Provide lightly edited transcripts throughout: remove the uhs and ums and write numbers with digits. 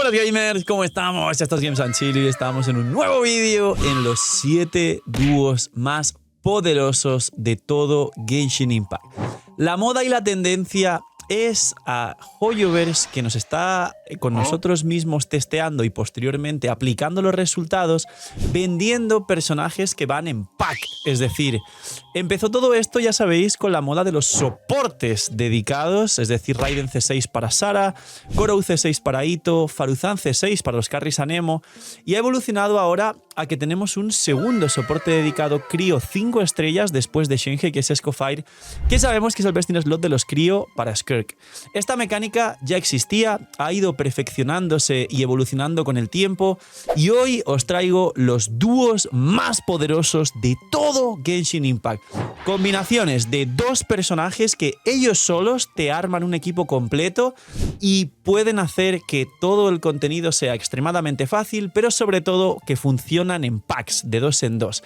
Hola gamers, ¿cómo estamos? Esto es Games and Chill y estamos en un nuevo vídeo en los 7 dúos más poderosos de todo Genshin Impact. La moda y la tendencia es a Hoyoverse, que nos está con nosotros mismos testeando y posteriormente aplicando los resultados, vendiendo personajes que van en pack. Es decir, empezó todo esto, ya sabéis, con la moda de los soportes dedicados, es decir, Raiden C6 para Sara, Gorou C6 para Itto, Faruzan C6 para los carries Anemo, y ha evolucionado ahora a que tenemos un segundo soporte dedicado Crio 5 estrellas después de Shenhe, que es Escofire, que sabemos que es el best in slot de los Crio para Skirk. Esta mecánica ya existía, ha ido perfeccionándose y evolucionando con el tiempo, y hoy os traigo los dúos más poderosos de todo Genshin Impact. Combinaciones de dos personajes que ellos solos te arman un equipo completo y pueden hacer que todo el contenido sea extremadamente fácil, pero sobre todo que funcionan en packs de 2 en 2.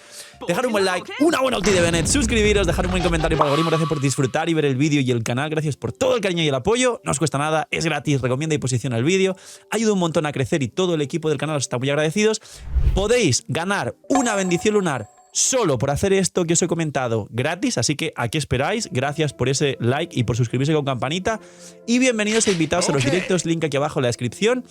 Dejar un buen like, una buena ulti de Bennett, suscribiros, dejar un buen comentario para el algoritmo. Gracias por disfrutar y ver el vídeo y el canal. Gracias por todo el cariño y el apoyo. No os cuesta nada, es gratis. Recomienda y posiciona el vídeo. Ayuda un montón a crecer y todo el equipo del canal os está muy agradecidos. Podéis ganar una bendición lunar solo por hacer esto que os he comentado gratis, así que aquí esperáis. Gracias por ese like y por suscribirse con campanita. Y bienvenidos e invitados a los directos, link aquí abajo en la descripción.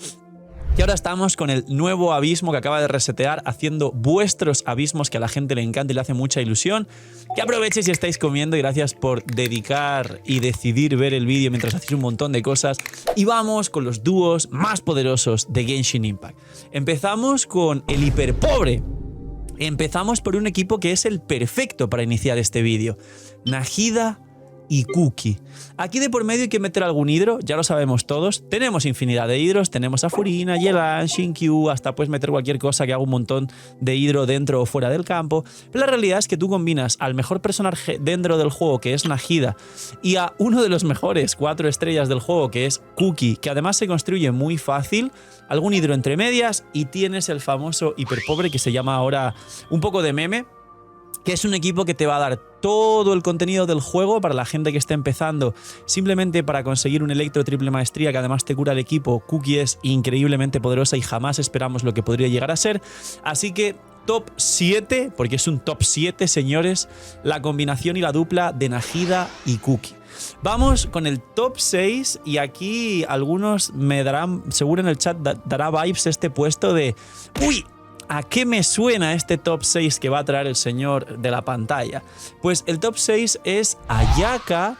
Y ahora estamos con el nuevo abismo que acaba de resetear, haciendo vuestros abismos, que a la gente le encanta y le hace mucha ilusión. Que aprovechéis si estáis comiendo, y gracias por dedicar y decidir ver el vídeo mientras hacéis un montón de cosas. Y vamos con los dúos más poderosos de Genshin Impact. Empezamos con el hiperpobre. Empezamos por un equipo que es el perfecto para iniciar este vídeo. Nahida y Kuki. Aquí de por medio hay que meter algún hidro, ya lo sabemos todos. Tenemos infinidad de hidros, tenemos a Furina, Yelan, Xingqiu, hasta puedes meter cualquier cosa que haga un montón de hidro dentro o fuera del campo. Pero la realidad es que tú combinas al mejor personaje dentro del juego, que es Nahida, y a uno de los mejores 4 estrellas del juego, que es Kuki, que además se construye muy fácil, algún hidro entre medias, y tienes el famoso hiperpobre, que se llama ahora un poco de meme, que es un equipo que te va a dar todo el contenido del juego para la gente que está empezando, simplemente para conseguir un electro triple maestría que además te cura el equipo. Kuki es increíblemente poderosa y jamás esperamos lo que podría llegar a ser. Así que top 7, porque es un top 7, señores, la combinación y la dupla de Nahida y Kuki. Vamos con el top 6, y aquí algunos me darán, seguro en el chat dará vibes este puesto de ¡uy! ¿A qué me suena este top 6 que va a traer el señor de la pantalla? Pues el top 6 es Ayaka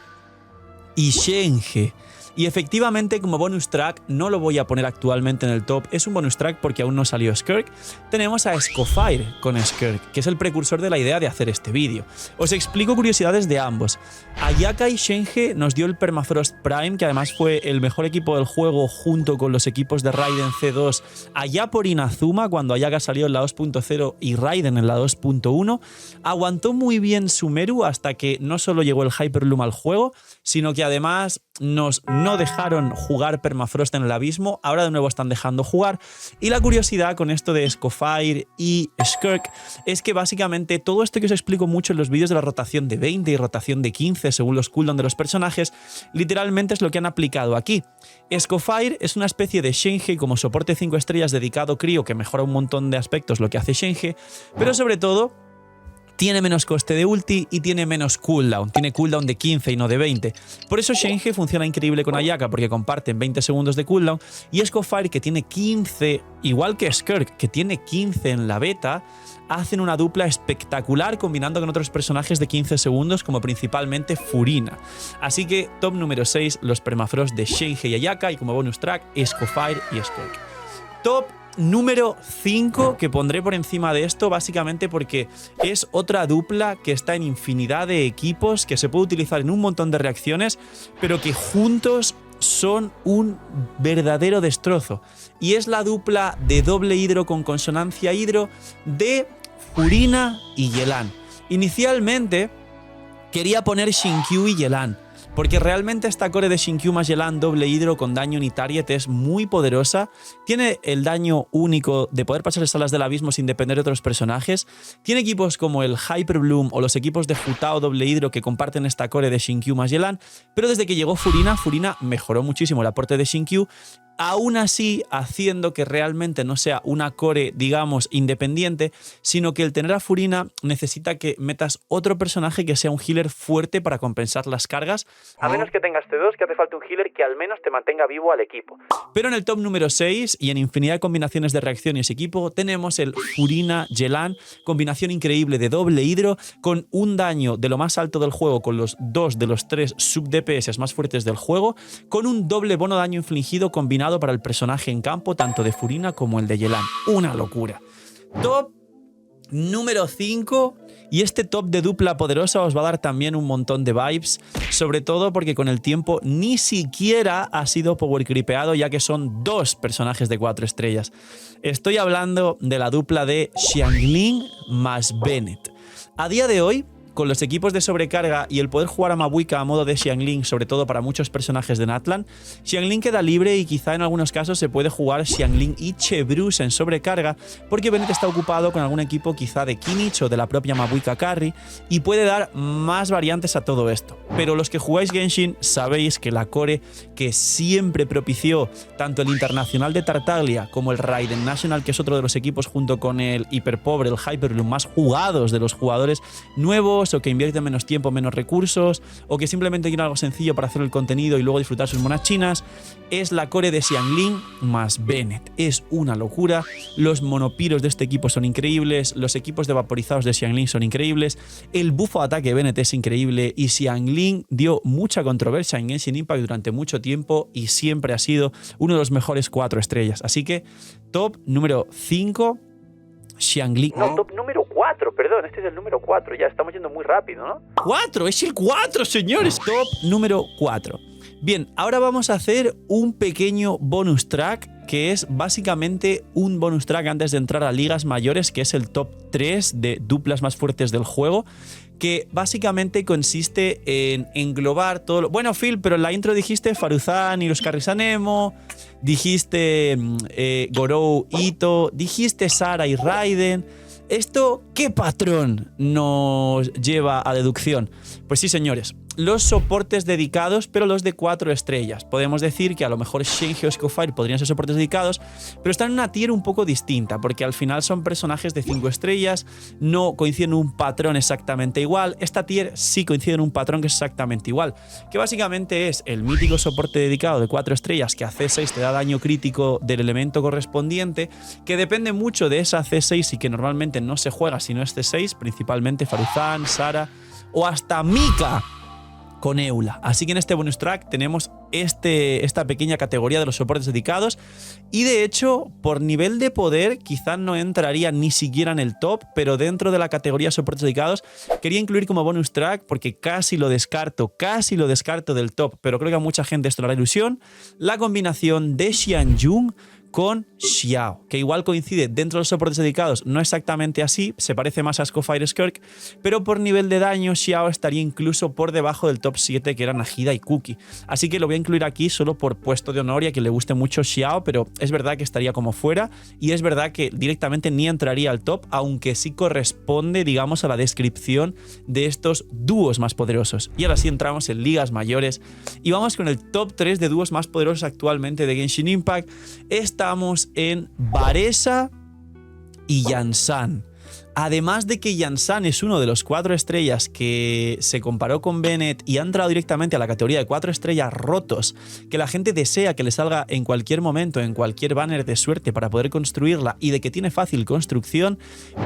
y Shenhe. Y efectivamente, como bonus track, no lo voy a poner actualmente en el top, es un bonus track porque aún no salió Skirk. Tenemos a Escofire con Skirk, que es el precursor de la idea de hacer este vídeo. Os explico curiosidades de ambos. Ayaka y Shenhe nos dio el Permafrost Prime, que además fue el mejor equipo del juego junto con los equipos de Raiden C2 allá por Inazuma, cuando Ayaka salió en la 2.0 y Raiden en la 2.1. Aguantó muy bien Sumeru hasta que no solo llegó el Hyperloom al juego, sino que además no dejaron jugar Permafrost en el abismo. Ahora de nuevo están dejando jugar. Y la curiosidad con esto de Escofire y Skirk es que básicamente todo esto que os explico mucho en los vídeos de la rotación de 20 y rotación de 15 según los cooldowns de los personajes, literalmente es lo que han aplicado aquí. Escofire es una especie de Shenhe como soporte 5 estrellas dedicado Crio, que mejora un montón de aspectos lo que hace Shenhe, pero sobre todo tiene menos coste de ulti y tiene menos cooldown. Tiene cooldown de 15 y no de 20. Por eso Shenhe funciona increíble con Ayaka, porque comparten 20 segundos de cooldown. Y Escofire, que tiene 15, igual que Skirk, que tiene 15 en la beta, hacen una dupla espectacular combinando con otros personajes de 15 segundos, como principalmente Furina. Así que top número 6, los Permafrost de Shenhe y Ayaka, y como bonus track, Escofire y Skirk. Top número 5, que pondré por encima de esto básicamente porque es otra dupla que está en infinidad de equipos, que se puede utilizar en un montón de reacciones, pero que juntos son un verdadero destrozo. Y es la dupla de doble hidro con consonancia hidro de Furina y Yelan. Inicialmente quería poner Xingqiu y Yelan, porque realmente esta core de Xingqiu más Yelan doble hidro con daño ni target es muy poderosa. Tiene el daño único de poder pasar salas del abismo sin depender de otros personajes. Tiene equipos como el Hyperbloom o los equipos de Futao doble hidro que comparten esta core de Xingqiu más Yelan, pero desde que llegó Furina, Furina mejoró muchísimo el aporte de Xingqiu, aún así haciendo que realmente no sea una core, digamos, independiente, sino que el tener a Furina necesita que metas otro personaje que sea un healer fuerte para compensar las cargas, a menos que tengas T2, que hace falta un healer que al menos te mantenga vivo al equipo. Pero en el top número 6 y en infinidad de combinaciones de reacciones y equipo tenemos el Furina Yelan, combinación increíble de doble hidro con un daño de lo más alto del juego con los 2 de los 3 sub DPS más fuertes del juego, con un doble bono daño infligido combinado para el personaje en campo, tanto de Furina como el de Yelan. Una locura. Top número 5, y este top de dupla poderosa os va a dar también un montón de vibes, sobre todo porque con el tiempo ni siquiera ha sido power creepeado, ya que son 2 personajes de 4 estrellas. Estoy hablando de la dupla de Xiangling más Bennett. A día de hoy, con los equipos de sobrecarga y el poder jugar a Mabuika a modo de Xiangling, sobre todo para muchos personajes de Natlan, Xiangling queda libre y quizá en algunos casos se puede jugar Xiangling y Chebrews en sobrecarga, porque Bennett está ocupado con algún equipo quizá de Kimmich o de la propia Mabuika Carry y puede dar más variantes a todo esto. Pero los que jugáis Genshin sabéis que la core que siempre propició tanto el Internacional de Tartaglia como el Raiden National, que es otro de los equipos junto con el Hiperpobre, el Hyperloom, más jugados de los jugadores nuevos, o que invierten menos tiempo, menos recursos, o que simplemente quieren algo sencillo para hacer el contenido y luego disfrutar sus monas chinas, es la core de Xiangling más Bennett. Es una locura. Los monopiros de este equipo son increíbles, los equipos de vaporizados de Xiangling son increíbles, el buffo de ataque de Bennett es increíble y Xiangling dio mucha controversia en Genshin Impact durante mucho tiempo y siempre ha sido uno de los mejores 4 estrellas. Así que top número 5, Xiangling. No, top número 4, perdón, este es el número 4, ya estamos yendo muy rápido, ¿no? ¡4! ¡Es el 4, señores! Top número 4. Bien, ahora vamos a hacer un pequeño bonus track, que es básicamente un bonus track antes de entrar a ligas mayores, que es el top 3 de duplas más fuertes del juego, que básicamente consiste en englobar todo lo... Bueno, Phil, pero en la intro dijiste Faruzan y los Carrisanemo, dijiste Gorou, Ito, dijiste Sara y Raiden. ¿Esto qué patrón nos lleva a deducción? Pues sí, señores, los soportes dedicados, pero los de 4 estrellas. Podemos decir que a lo mejor Shenhe o Scofire podrían ser soportes dedicados, pero están en una tier un poco distinta, porque al final son personajes de 5 estrellas, no coinciden en un patrón exactamente igual. Esta tier sí coincide en un patrón que es exactamente igual, que básicamente es el mítico soporte dedicado de 4 estrellas que a C6 te da daño crítico del elemento correspondiente, que depende mucho de esa C6 y que normalmente no se juega si no es C6, principalmente Faruzan, Sara o hasta Mika con Eula. Así que en este bonus track tenemos esta pequeña categoría de los soportes dedicados y de hecho por nivel de poder quizás no entraría ni siquiera en el top, pero dentro de la categoría de soportes dedicados quería incluir como bonus track porque casi lo descarto del top, pero creo que a mucha gente esto le hará ilusión, la combinación de Xianjun con Xiao, que igual coincide dentro de los soportes dedicados, no exactamente así, se parece más a Scofire Skirk, pero por nivel de daño Xiao estaría incluso por debajo del top 7 que eran Nahida y Cookie. Así que lo voy a incluir aquí solo por puesto de honor y a que le guste mucho Xiao, pero es verdad que estaría como fuera y es verdad que directamente ni entraría al top, aunque sí corresponde, digamos, a la descripción de estos dúos más poderosos. Y ahora sí entramos en ligas mayores y vamos con el top 3 de dúos más poderosos actualmente de Genshin Impact. Estamos en Varesa y Yansan. Además de que Yansan es uno de los 4 estrellas que se comparó con Bennett y ha entrado directamente a la categoría de 4 estrellas rotos, que la gente desea que le salga en cualquier momento, en cualquier banner de suerte para poder construirla y de que tiene fácil construcción,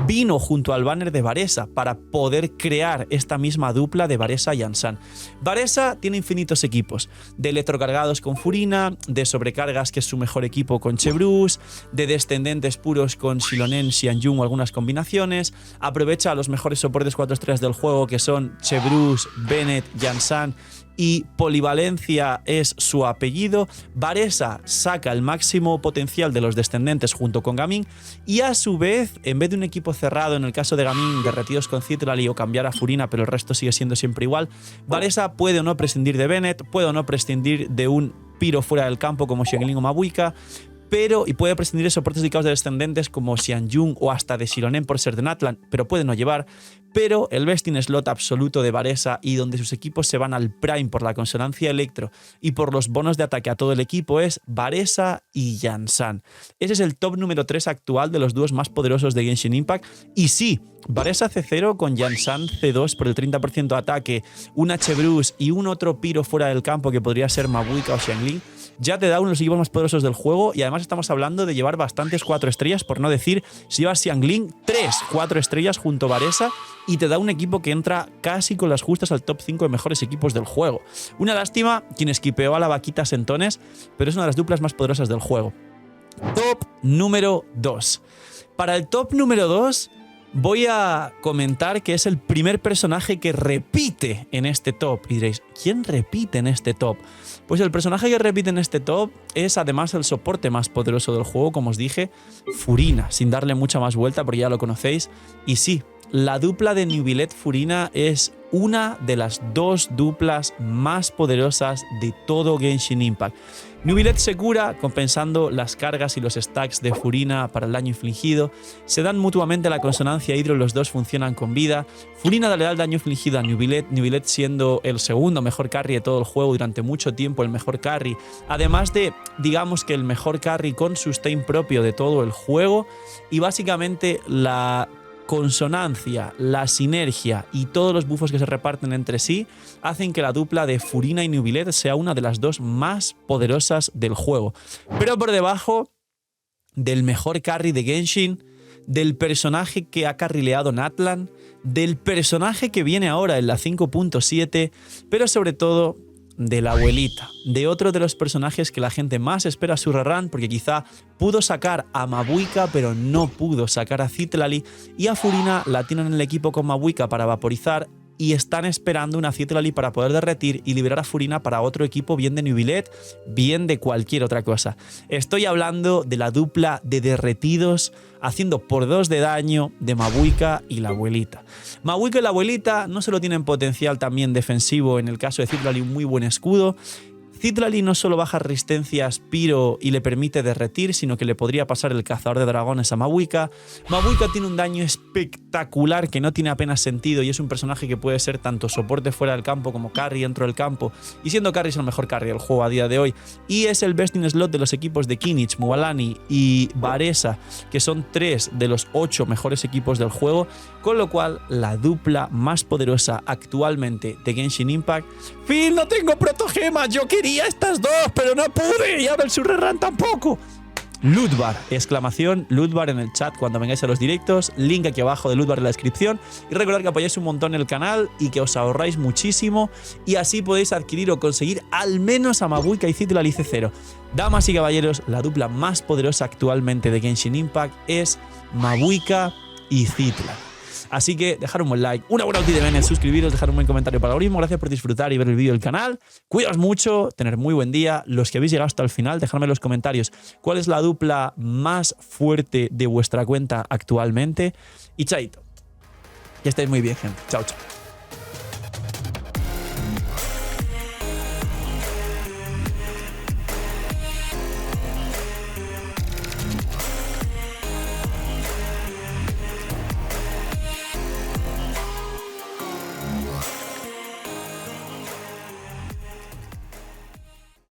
vino junto al banner de Varesa para poder crear esta misma dupla de Varesa y Yansan. Varesa tiene infinitos equipos, de electrocargados con Furina, de sobrecargas que es su mejor equipo con Chebrews, de descendentes puros con Xilonen, Xianjun o algunas combinaciones. Aprovecha a los mejores soportes 4 estrellas del juego que son Chebrews, Bennett, Yansan y polivalencia es su apellido. Varesa saca el máximo potencial de los descendentes junto con Gaming y a su vez, en vez de un equipo cerrado, en el caso de Gaming, derretidos con Citrali o cambiar a Furina, pero el resto sigue siendo siempre igual, Varesa puede o no prescindir de Bennett, puede o no prescindir de un piro fuera del campo como Xiangling o Mabuika, y puede prescindir de soportes dedicados de descendentes como Xianjun o hasta de Xilonen por ser de Natlan, pero puede no llevar. pero el best in slot absoluto de Varesa y donde sus equipos se van al prime por la consonancia electro y por los bonos de ataque a todo el equipo es Varesa y Jansan. Ese es el top número 3 actual de los dúos más poderosos de Genshin Impact. Y sí, Varesa C0 con Jansan C2 por el 30% de ataque, un H-Bruce y un otro piro fuera del campo que podría ser Mabuika o Xiangling, ya te da uno de los equipos más poderosos del juego. Y además estamos hablando de llevar bastantes 4 estrellas, por no decir, si llevas Xiangling, 4 estrellas junto a Varesa, y te da un equipo que entra casi con las justas al top 5 de mejores equipos del juego. Una lástima quien esquipeó a la vaquita Sentones, pero es una de las duplas más poderosas del juego. Top número 2. Para el top número 2 voy a comentar que es el primer personaje que repite en este top. Y diréis, ¿quién repite en este top? Pues el personaje que repite en este top es además el soporte más poderoso del juego, como os dije, Furina, sin darle mucha más vuelta porque ya lo conocéis. Y sí, la dupla de Neuvillette Furina es una de las 2 duplas más poderosas de todo Genshin Impact. Neuvillette se cura compensando las cargas y los stacks de Furina para el daño infligido. Se dan mutuamente la consonancia hidro, los dos funcionan con vida. Furina le da el daño infligido a Neuvillette, Neuvillette siendo el segundo mejor carry de todo el juego durante mucho tiempo, el mejor carry. Además de, digamos que el mejor carry con sustain propio de todo el juego. Y básicamente la consonancia, la sinergia y todos los buffos que se reparten entre sí hacen que la dupla de Furina y Neuvillette sea una de las 2 más poderosas del juego. Pero por debajo del mejor carry de Genshin, del personaje que ha carrileado Natlan, del personaje que viene ahora en la 5.7, pero sobre todo de la abuelita, de otro de los personajes que la gente más espera su rerun, porque quizá pudo sacar a Mabuika pero no pudo sacar a Citlali, y a Furina la tienen en el equipo con Mabuika para vaporizar y están esperando una Citlali para poder derretir y liberar a Furina para otro equipo, bien de Neuvillette, bien de cualquier otra cosa. Estoy hablando de la dupla de derretidos haciendo por 2 de daño de Mabuika y la abuelita. Mabuika y la abuelita no solo tienen potencial también defensivo, en el caso de Citlali un muy buen escudo. Citlali no solo baja resistencias Piro y le permite derretir, sino que le podría pasar el cazador de dragones a Mabuika. Mabuika tiene un daño espectacular que no tiene apenas sentido y es un personaje que puede ser tanto soporte fuera del campo como carry dentro del campo. Y siendo carry es el mejor carry del juego a día de hoy. Y es el best in slot de los equipos de Kinich, Mualani y Varesa, que son 3 de los 8 mejores equipos del juego. Con lo cual, la dupla más poderosa actualmente de Genshin Impact. ¡Phil, no tengo protogemas! ¡Yo quería estas 2, pero no pude! ¡Y ahora el Surrerun tampoco! Ludvar, exclamación, Ludvar en el chat cuando vengáis a los directos. Link aquí abajo de Ludvar en la descripción. Y recordad que apoyáis un montón el canal y que os ahorráis muchísimo. Y así podéis adquirir o conseguir al menos a Mabuika y Citlali C0. Damas y caballeros, la dupla más poderosa actualmente de Genshin Impact es Mabuika y Citlali. Así que dejar un buen like, una buena ulti de Bennett, suscribiros, dejar un buen comentario para el algoritmo. Gracias por disfrutar y ver el vídeo del canal. Cuidaos mucho, tener muy buen día. Los que habéis llegado hasta el final, dejadme en los comentarios cuál es la dupla más fuerte de vuestra cuenta actualmente. Y chaito. Que estéis muy bien, gente. Chao, chao.